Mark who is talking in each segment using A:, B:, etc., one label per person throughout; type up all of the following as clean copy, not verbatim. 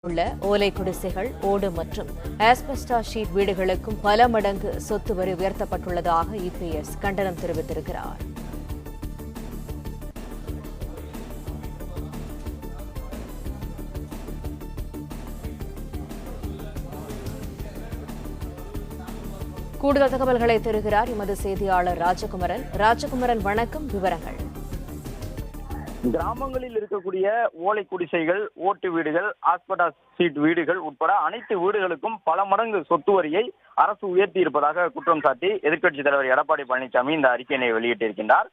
A: உள்ள ஓலை குடிசைகள், ஓடு மற்றும் ஆஸ்பெஸ்டாஸ் ஷீட் வீடுகளுக்கும் பல மடங்கு சொத்து வரி உயர்த்தப்பட்டுள்ளதாக இபிஎஸ் கண்டனம் தெரிவித்திருக்கிறார். கூடுதல் தகவல்களை தருகிறார் எமது செய்தியாளர் ராஜகுமரன். ராஜகுமரன், வணக்கம். விவரங்கள்.
B: கிராமங்களில் இருக்கக்கூடிய ஓலை குடிசைகள், ஓட்டு வீடுகள், ஆஸ்பெஸ்டாஸ் ஷீட் வீடுகள் உட்பட அனைத்து வீடுகளுக்கும் பல மடங்கு சொத்து வரியை அரசு உயர்த்தி இருப்பதாக குற்றம் சாட்டி எதிர்க்கட்சித் தலைவர் எடப்பாடி பழனிசாமி இந்த அறிக்கையினை வெளியிட்டிருக்கின்றார்.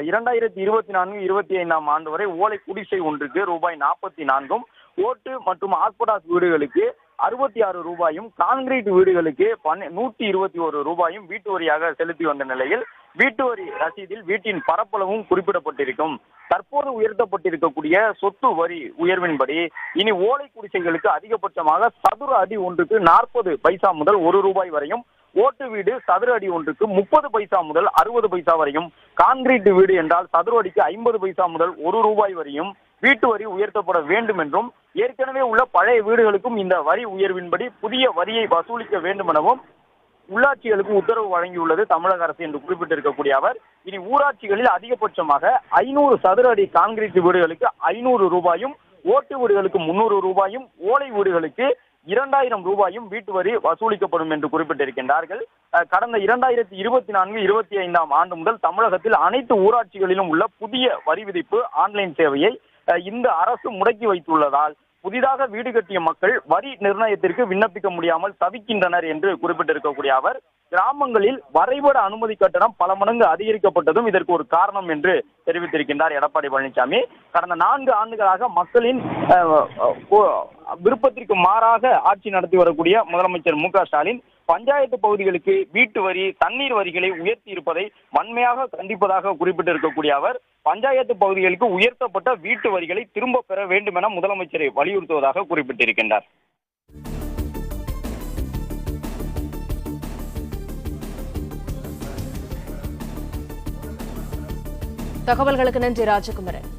B: 2024-25 ஆண்டு வரை ஓலை குடிசை ஒன்றுக்கு ரூபாய் 44, ஓட்டு மற்றும் ஆஸ்பெஸ்டாஸ் வீடுகளுக்கு 66 ரூபாயும், கான்கிரீட் வீடுகளுக்கு 121 ரூபாயும் வீட்டு வரியாக செலுத்தி வந்த நிலையில் வீட்டு வரி ரசீதில் வீட்டின் பரப்பளவும் குறிப்பிடப்பட்டிருக்கும். தற்போது உயர்த்தப்பட்டிருக்கக்கூடிய சொத்து வரி உயர்வின்படி இனி ஓலை குடிசைகளுக்கு அதிகபட்சமாக சதுர அடி ஒன்றுக்கு 40 பைசா முதல் 1 ரூபாய் வரையும், ஓட்டு வீடு சதுர அடி ஒன்றுக்கு 30 பைசா முதல் 60 பைசா வரையும், கான்கிரீட் வீடு என்றால் சதுர அடிக்கு 50 பைசா முதல் 1 ரூபாய் வரையும் வீட்டு வரி உயர்த்தப்பட வேண்டும் என்றும், ஏற்கனவே உள்ள பழைய வீடுகளுக்கும் இந்த வரி உயர்வின்படி புதிய வரியை வசூலிக்க வேண்டும் எனவும் உள்ளாட்சிகளுக்கு உத்தரவு வழங்கியுள்ளது தமிழக அரசு என்று குறிப்பிட்டிருக்கக்கூடிய அவர், இனி ஊராட்சிகளில் அதிகபட்சமாக 500 சதுர அடி கான்கிரீட் வீடுகளுக்கு 500 ரூபாயும், ஓட்டு வீடுகளுக்கு 300 ரூபாயும், ஓலை வீடுகளுக்கு 2000 ரூபாயும் வீட்டு வரி வசூலிக்கப்படும் என்று குறிப்பிட்டிருக்கின்றார்கள். கடந்த 2024-25 ஆண்டு முதல் தமிழகத்தில் அனைத்து ஊராட்சிகளிலும் உள்ள புதிய வரி விதிப்பு ஆன்லைன் சேவையை இந்த அரசு முடக்கி வைத்துள்ளதால் புதிதாக வீடு கட்டிய மக்கள் வரி நிர்ணயத்திற்கு விண்ணப்பிக்க முடியாமல் தவிக்கின்றனர் என்று குறிப்பிட்டிருக்கக்கூடிய அவர், கிராமங்களில் வரைபட அனுமதி கட்டணம் பல மடங்கு அதிகரிக்கப்பட்டதும் இதற்கு ஒரு காரணம் என்று தெரிவித்திருக்கின்றார் எடப்பாடி பழனிசாமி. கடந்த 4 ஆண்டுகளாக மக்களின் விருப்பத்திற்கு மாறாக ஆட்சி நடத்தி வரக்கூடிய முதலமைச்சர் மு.க. ஸ்டாலின் பஞ்சாயத்து பகுதிகளுக்கு வீட்டு வரி, தண்ணீர் வரிகளை உயர்த்தி இருப்பதை வன்மையாக கண்டிப்பதாக குறிப்பிட்டிருக்கக்கூடிய அவர், பஞ்சாயத்து பகுதிகளுக்கு உயர்த்தப்பட்ட வீட்டு வரிகளை திரும்ப பெற வேண்டும் என முதலமைச்சரை வலியுறுத்துவதாக குறிப்பிட்டிருக்கின்றார்.
A: தகவல்களுக்கு நன்றி ராஜகுமரன்.